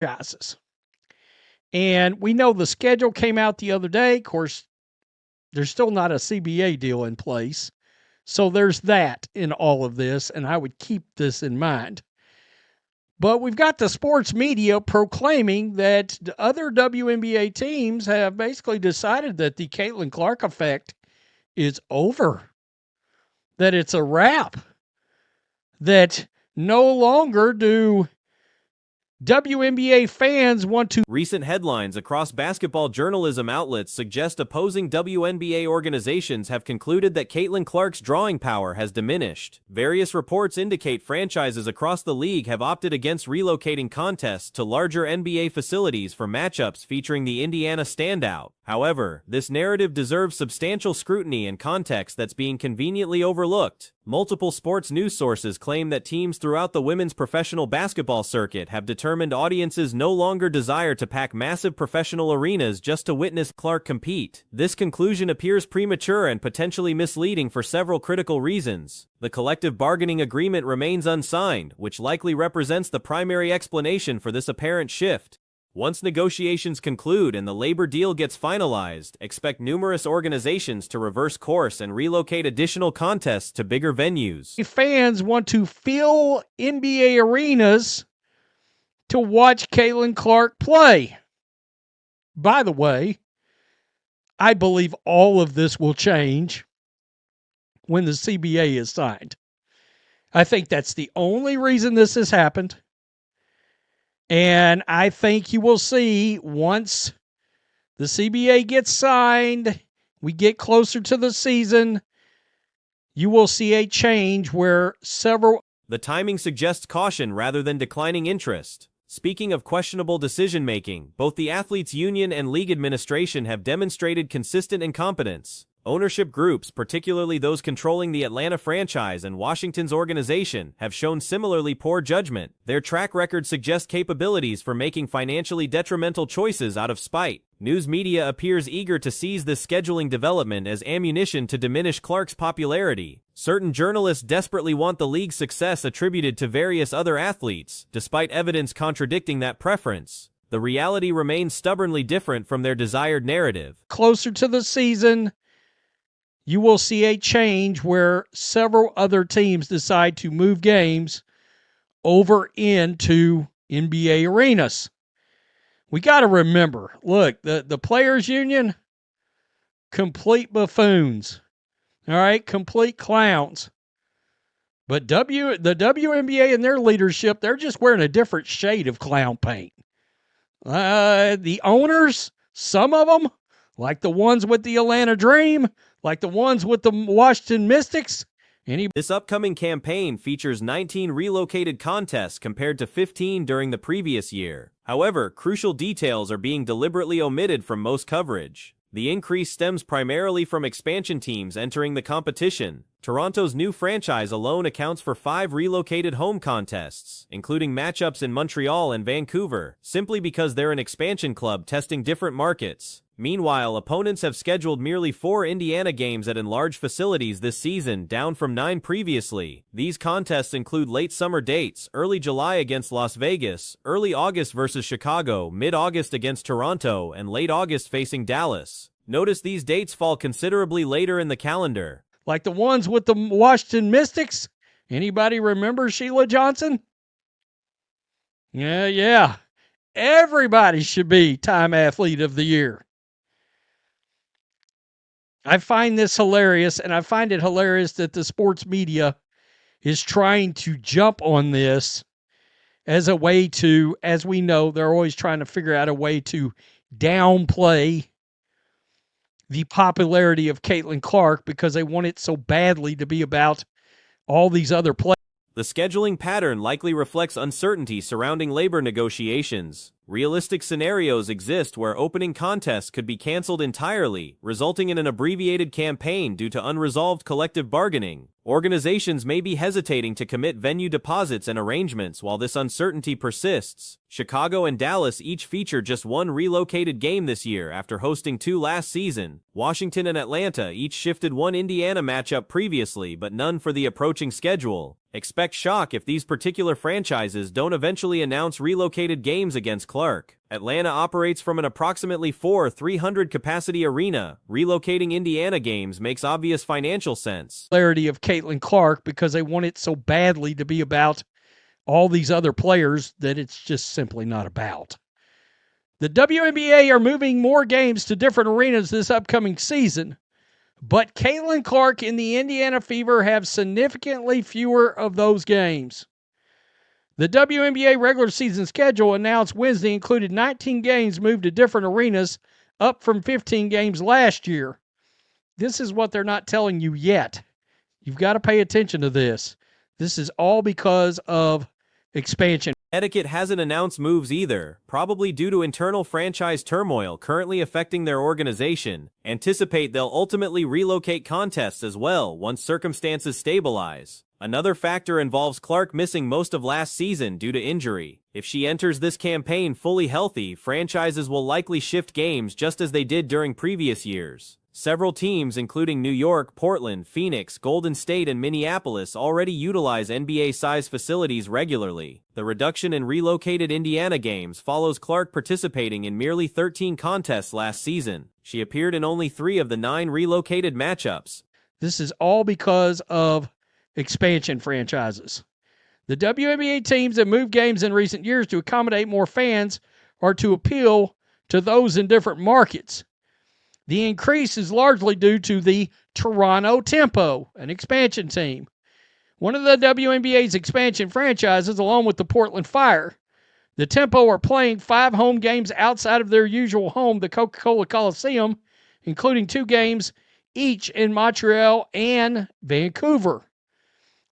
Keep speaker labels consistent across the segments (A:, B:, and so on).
A: franchises. And we know the schedule came out the other day. Of course, there's still not a CBA deal in place. So there's that in all of this, and I would keep this in mind. But we've got the sports media proclaiming that the other WNBA teams have basically decided that the Caitlin Clark effect is over, that it's a wrap, that no longer do WNBA fans want to.
B: Recent headlines across basketball journalism outlets suggest opposing WNBA organizations have concluded that Caitlin Clark's drawing power has diminished. Various reports indicate franchises across the league have opted against relocating contests to larger NBA facilities for matchups featuring the Indiana standout. However, this narrative deserves substantial scrutiny and context that's being conveniently overlooked. Multiple sports news sources claim that teams throughout the women's professional basketball circuit have determined audiences no longer desire to pack massive professional arenas just to witness Clark compete. This conclusion appears premature and potentially misleading for several critical reasons. The collective bargaining agreement remains unsigned, which likely represents the primary explanation for this apparent shift. Once negotiations conclude and the labor deal gets finalized, expect numerous organizations to reverse course and relocate additional contests to bigger venues.
A: Fans want to fill NBA arenas to watch Caitlin Clark play. By the way, I believe all of this will change when the CBA is signed. I think that's the only reason this has happened. And I think you will see once the CBA gets signed, we get closer to the season, you will see a change where several.
B: The timing suggests caution rather than declining interest. Speaking of questionable decision-making, both the Athletes Union and League Administration have demonstrated consistent incompetence. Ownership groups, particularly those controlling the Atlanta franchise and Washington's organization, have shown similarly poor judgment. Their track record suggests capabilities for making financially detrimental choices out of spite. News media appears eager to seize this scheduling development as ammunition to diminish Clark's popularity. Certain journalists desperately want the league's success attributed to various other athletes, despite evidence contradicting that preference. The reality remains stubbornly different from their desired narrative.
A: Closer to the season, you will see a change where several other teams decide to move games over into NBA arenas. We got to remember, look, the players union, complete buffoons. All right, complete clowns. But the WNBA and their leadership, they're just wearing a different shade of clown paint. The owners, some of them, like the ones with the Atlanta Dream, like the ones with the Washington Mystics.
B: This upcoming campaign features 19 relocated contests compared to 15 during the previous year. However, crucial details are being deliberately omitted from most coverage. The increase stems primarily from expansion teams entering the competition. Toronto's new franchise alone accounts for 5 relocated home contests, including matchups in Montreal and Vancouver, simply because they're an expansion club testing different markets. Meanwhile, opponents have scheduled merely 4 Indiana games at enlarged facilities this season, down from 9 previously. These contests include late summer dates, early July against Las Vegas, early August versus Chicago, mid-August against Toronto, and late August facing Dallas. Notice these dates fall considerably later in the calendar.
A: Like the ones with the Washington Mystics. Anybody remember Sheila Johnson? Yeah. Everybody should be Time Athlete of the Year. I find this hilarious, and I find it hilarious that the sports media is trying to jump on this as a way to, as we know, they're always trying to figure out a way to downplay the popularity of Caitlin Clark because they want it so badly to be about all these other players.
B: The scheduling pattern likely reflects uncertainty surrounding labor negotiations. Realistic scenarios exist where opening contests could be canceled entirely, resulting in an abbreviated campaign due to unresolved collective bargaining. Organizations may be hesitating to commit venue deposits and arrangements while this uncertainty persists. Chicago and Dallas each feature just one relocated game this year after hosting 2 last season. Washington and Atlanta each shifted one Indiana matchup previously, but none for the approaching schedule. Expect shock if these particular franchises don't eventually announce relocated games against Clark. Atlanta operates from an approximately 300 capacity arena. Relocating Indiana games makes obvious financial sense.
A: Clarity of Caitlin Clark because they want it so badly to be about all these other players that it's just simply not about. The WNBA are moving more games to different arenas this upcoming season, but Caitlin Clark and the Indiana Fever have significantly fewer of those games. The WNBA regular season schedule announced Wednesday included 19 games moved to different arenas, up from 15 games last year. This is what they're not telling you yet. You've got to pay attention to this. This is all because of expansion.
B: Connecticut hasn't announced moves either, probably due to internal franchise turmoil currently affecting their organization. Anticipate they'll ultimately relocate contests as well once circumstances stabilize. Another factor involves Clark missing most of last season due to injury. If she enters this campaign fully healthy, franchises will likely shift games just as they did during previous years. Several teams, including New York, Portland, Phoenix, Golden State, and Minneapolis, already utilize NBA-sized facilities regularly. The reduction in relocated Indiana games follows Clark participating in merely 13 contests last season. She appeared in only 3 of the 9 relocated matchups.
A: This is all because of expansion franchises. The WNBA teams that moved games in recent years to accommodate more fans or to appeal to those in different markets. The increase is largely due to the Toronto Tempo, an expansion team. One of the WNBA's expansion franchises, along with the Portland Fire. The Tempo are playing 5 home games outside of their usual home, the Coca-Cola Coliseum, including 2 games each in Montreal and Vancouver.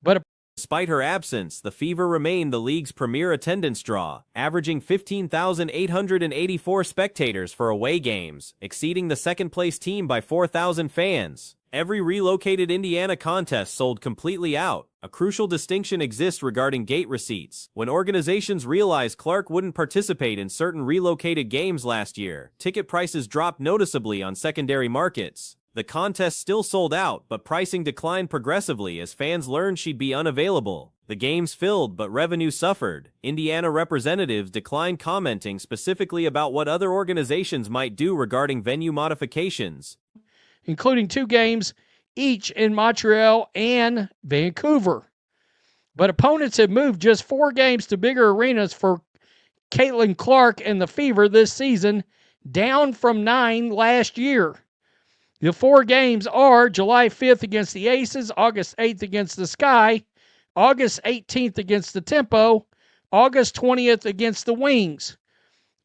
A: But
B: despite her absence, the Fever remain the league's premier attendance draw, averaging 15,884 spectators for away games, exceeding the second-place team by 4,000 fans. Every relocated Indiana contest sold completely out. A crucial distinction exists regarding gate receipts. When organizations realized Clark wouldn't participate in certain relocated games last year, ticket prices dropped noticeably on secondary markets. The contest still sold out, but pricing declined progressively as fans learned she'd be unavailable. The games filled, but revenue suffered. Indiana representatives declined commenting specifically about what other organizations might do regarding venue modifications,
A: including 2 games each in Montreal and Vancouver. But opponents have moved just 4 games to bigger arenas for Caitlin Clark and the Fever this season, down from 9 last year. The 4 games are July 5th against the Aces, August 8th against the Sky, August 18th against the Tempo, August 20th against the Wings.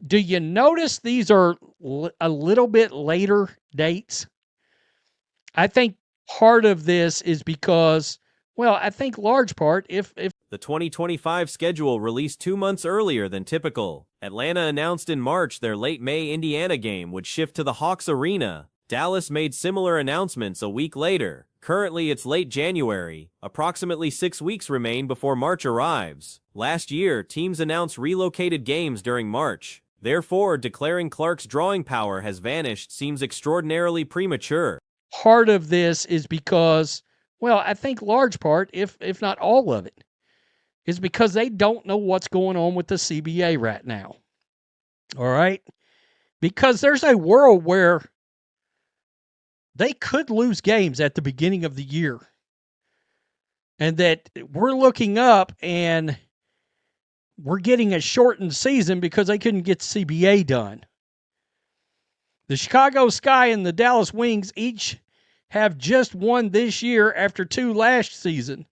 A: Do you notice these are a little bit later dates? I think part of this is because, well, I think large part, if
B: the 2025 schedule released 2 months earlier than typical. Atlanta announced in March their late May Indiana game would shift to the Hawks Arena. Dallas made similar announcements a week later. Currently, it's late January. Approximately 6 weeks remain before March arrives. Last year, teams announced relocated games during March. Therefore, declaring Clark's drawing power has vanished seems extraordinarily premature.
A: Part of this is because, well, I think large part, if not all of it, is because they don't know what's going on with the CBA right now. All right? Because there's a world where they could lose games at the beginning of the year. And that we're looking up and we're getting a shortened season because they couldn't get CBA done. The Chicago Sky and the Dallas Wings each have just won this year after 2 last season.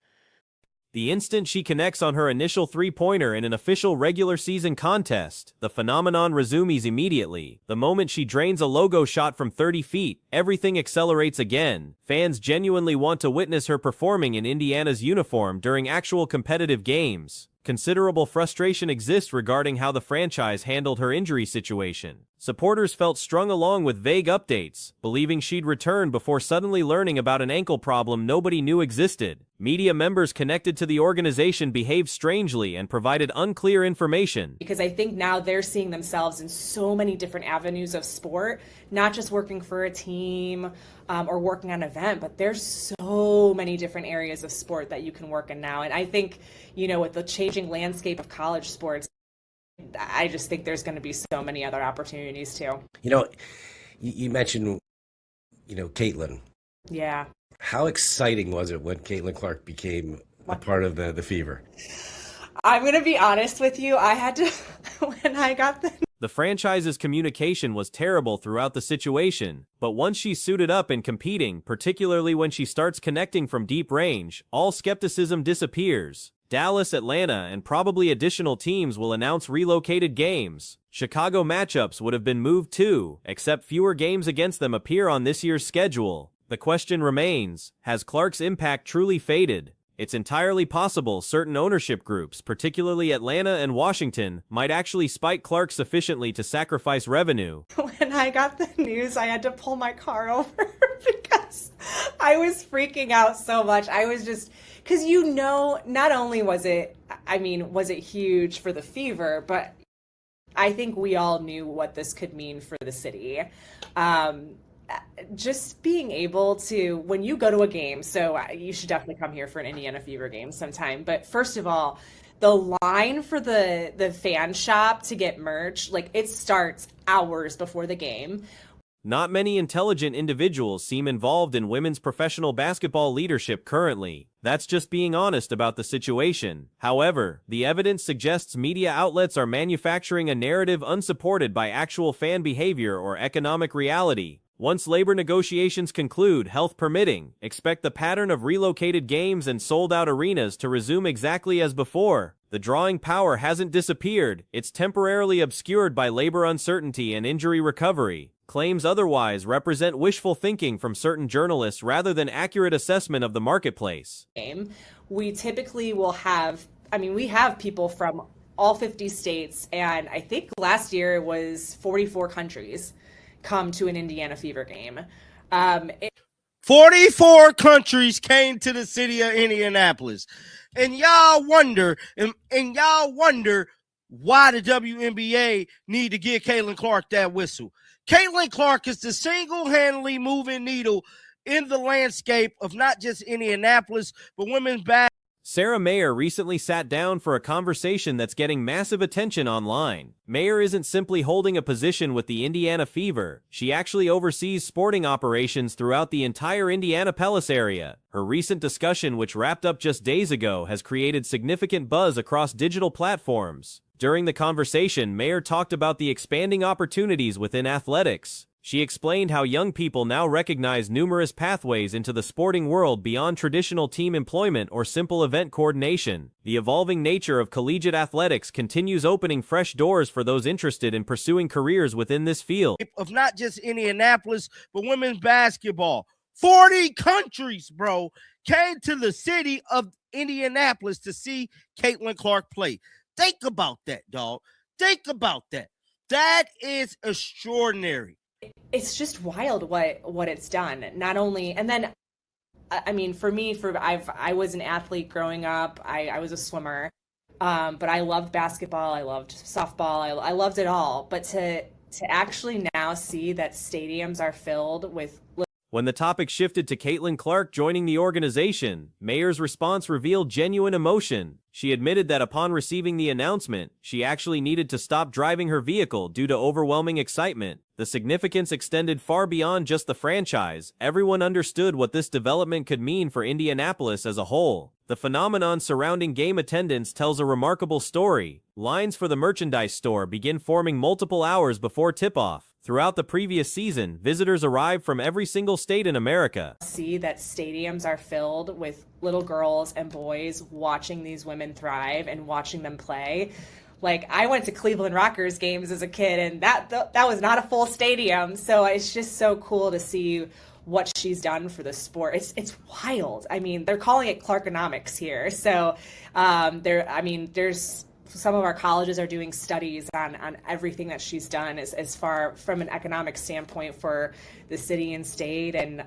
B: The instant she connects on her initial three-pointer in an official regular season contest, the phenomenon resumes immediately. The moment she drains a logo shot from 30 feet, everything accelerates again. Fans genuinely want to witness her performing in Indiana's uniform during actual competitive games. Considerable frustration exists regarding how the franchise handled her injury situation. Supporters felt strung along with vague updates, believing she'd return before suddenly learning about an ankle problem nobody knew existed. Media members connected to the organization behaved strangely and provided unclear information.
C: Because I think now they're seeing themselves in so many different avenues of sport, not just working for a team or working on an event, but there's so many different areas of sport that you can work in now. And I think, with the changing landscape of college sports, I just think there's going to be so many other opportunities too.
D: You mentioned, Caitlin.
C: Yeah.
D: How exciting was it when Caitlin Clark became a part of the Fever?
C: I'm going to be honest with you. I had to, when I got
B: The franchise's communication was terrible throughout the situation, but once she's suited up and competing, particularly when she starts connecting from deep range, all skepticism disappears. Dallas, Atlanta, and probably additional teams will announce relocated games. Chicago matchups would have been moved too, except fewer games against them appear on this year's schedule. The question remains, has Clark's impact truly faded? It's entirely possible certain ownership groups, particularly Atlanta and Washington, might actually spike Clark sufficiently to sacrifice revenue.
C: When I got the news, I had to pull my car over because I was freaking out so much. I was just, because not only was it huge for the Fever, but I think we all knew what this could mean for the city. Just being able to, when you go to a game, so you should definitely come here for an Indiana Fever game sometime. But first of all, the line for the fan shop to get merch, it starts hours before the game.
B: Not many intelligent individuals seem involved in women's professional basketball leadership currently. That's just being honest about the situation. However, the evidence suggests media outlets are manufacturing a narrative unsupported by actual fan behavior or economic reality. Once labor negotiations conclude, health permitting, expect the pattern of relocated games and sold-out arenas to resume exactly as before. The drawing power hasn't disappeared, it's temporarily obscured by labor uncertainty and injury recovery. Claims otherwise represent wishful thinking from certain journalists rather than accurate assessment of the marketplace.
C: We typically will have, we have people from all 50 states, and I think last year it was 44 countries come to an Indiana Fever game.
E: 44 countries came to the city of Indianapolis. And y'all wonder why the WNBA need to give Caitlin Clark that whistle. Caitlin Clark is the single-handedly moving needle in the landscape of not just Indianapolis, but women's basketball.
B: Sarah Mayer recently sat down for a conversation that's getting massive attention online. Mayer isn't simply holding a position with the Indiana Fever. She actually oversees sporting operations throughout the entire Indianapolis area. Her recent discussion, which wrapped up just days ago, has created significant buzz across digital platforms. During the conversation, Mayer talked about the expanding opportunities within athletics. She explained how young people now recognize numerous pathways into the sporting world beyond traditional team employment or simple event coordination. The evolving nature of collegiate athletics continues opening fresh doors for those interested in pursuing careers within this field.
E: Of not just Indianapolis, but women's basketball. 40 countries, bro, came to the city of Indianapolis to see Caitlin Clark play. Think about that, dog. Think about that. That is extraordinary.
C: It's just wild what it's done. Not only, and then, for me, I was an athlete growing up. I was a swimmer, but I loved basketball. I loved softball. I loved it all. But to actually now see that stadiums are filled with.
B: When the topic shifted to Caitlin Clark joining the organization, Mayer's response revealed genuine emotion. She admitted that upon receiving the announcement, she actually needed to stop driving her vehicle due to overwhelming excitement. The significance extended far beyond just the franchise. Everyone understood what this development could mean for Indianapolis as a whole. The phenomenon surrounding game attendance tells a remarkable story. Lines for the merchandise store begin forming multiple hours before tip-off. Throughout the previous season, visitors arrived from every single state in America.
C: See that stadiums are filled with little girls and boys watching these women thrive and watching them play. I went to Cleveland Rockers games as a kid, and that was not a full stadium. So it's just so cool to see what she's done for the sport. It's wild. I mean, they're calling it Clarkonomics here. So there's some of our colleges are doing studies on everything that she's done as far from an economic standpoint for the city and state. And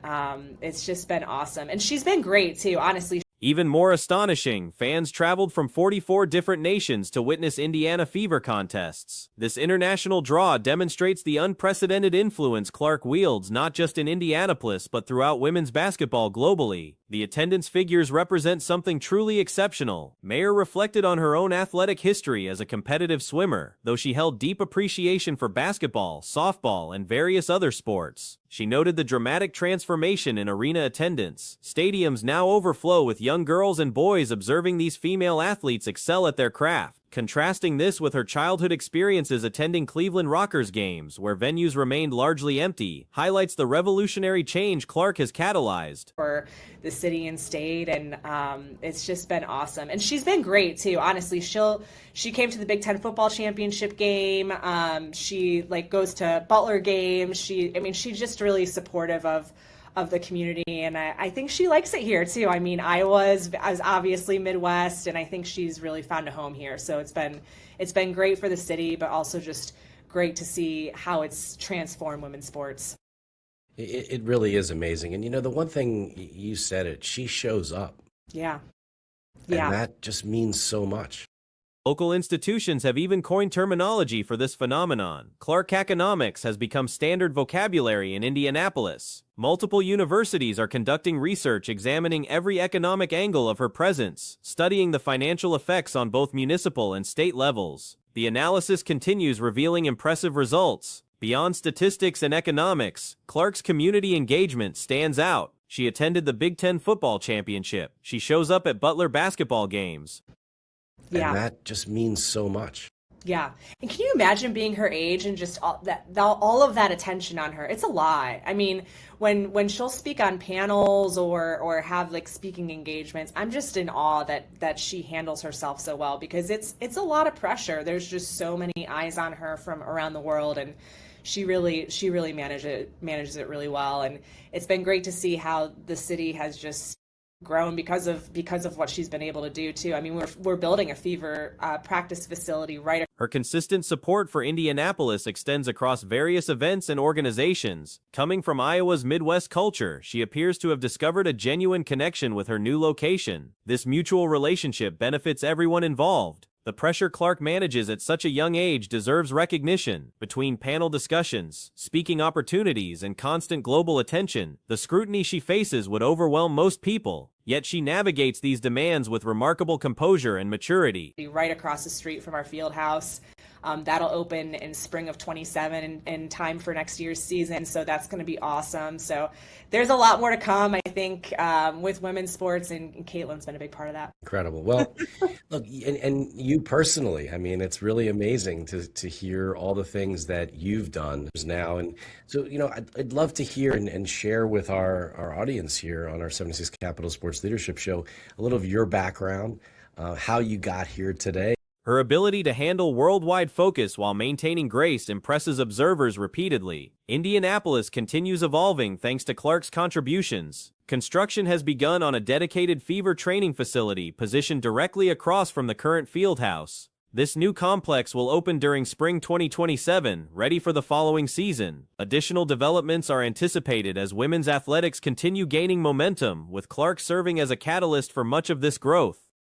C: it's just been awesome. And she's been great too, honestly.
B: Even more astonishing, fans traveled from 44 different nations to witness Indiana Fever contests. This international draw demonstrates the unprecedented influence Clark wields not just in Indianapolis but throughout women's basketball globally. The attendance figures represent something truly exceptional. Mayer reflected on her own athletic history as a competitive swimmer, though she held deep appreciation for basketball, softball, and various other sports. She noted the dramatic transformation in arena attendance. Stadiums now overflow with young girls and boys observing these female athletes excel at their craft. Contrasting this with her childhood experiences attending Cleveland Rockers games, where venues remained largely empty, highlights the revolutionary change Clark has catalyzed.
C: For the city and state, and it's just been awesome. And she's been great too, honestly. She came to the Big Ten football championship game. She goes to Butler games. She's just really supportive of the community, and I think she likes it here too. I mean, I was obviously Midwest, and I think she's really found a home here. So it's been great for the city, but also just great to see how it's transformed women's sports.
D: It really is amazing. And the one thing you said it, she shows up.
C: Yeah.
D: And that just means so much.
B: Local institutions have even coined terminology for this phenomenon. Clark-economics has become standard vocabulary in Indianapolis. Multiple universities are conducting research examining every economic angle of her presence, studying the financial effects on both municipal and state levels. The analysis continues, revealing impressive results. Beyond statistics and economics, Clark's community engagement stands out. She attended the Big Ten football championship. She shows up at Butler basketball games.
C: Yeah.
D: And that just means so much.
C: Yeah. And can you imagine being her age and just all of that attention on her? It's a lot. I mean, when she'll speak on panels or have speaking engagements, I'm just in awe that she handles herself so well, because it's a lot of pressure. There's just so many eyes on her from around the world, and she really manages it really well. And it's been great to see how the city has just grown because of what she's been able to do too. I mean, we're building a Fever practice facility right.
B: Her consistent support for Indianapolis extends across various events and organizations. Coming from Iowa's Midwest culture, she appears to have discovered a genuine connection with her new location. This mutual relationship benefits everyone involved. The pressure Clark manages at such a young age deserves recognition. Between panel discussions, speaking opportunities, and constant global attention, the scrutiny she faces would overwhelm most people. Yet she navigates these demands with remarkable composure and maturity.
C: Right across the street from our field house. That'll open in spring of 27 in time for next year's season. So that's going to be awesome. So there's a lot more to come, I think, with women's sports, and Caitlin's been a big part of that.
D: Incredible. Well, look, and you personally, I mean, it's really amazing to hear all the things that you've done now. And so, I'd love to hear and share with our audience here on our 76 Capital Sports Leadership Show a little of your background, how you got here today.
B: Her ability to handle worldwide focus while maintaining grace impresses observers repeatedly. Indianapolis continues evolving thanks to Clark's contributions. Construction has begun on a dedicated Fever training facility positioned directly across from the current field house. This new complex will open during spring 2027, ready for the following season. Additional developments are anticipated as women's athletics continue gaining momentum, with Clark serving as a catalyst for much of this growth.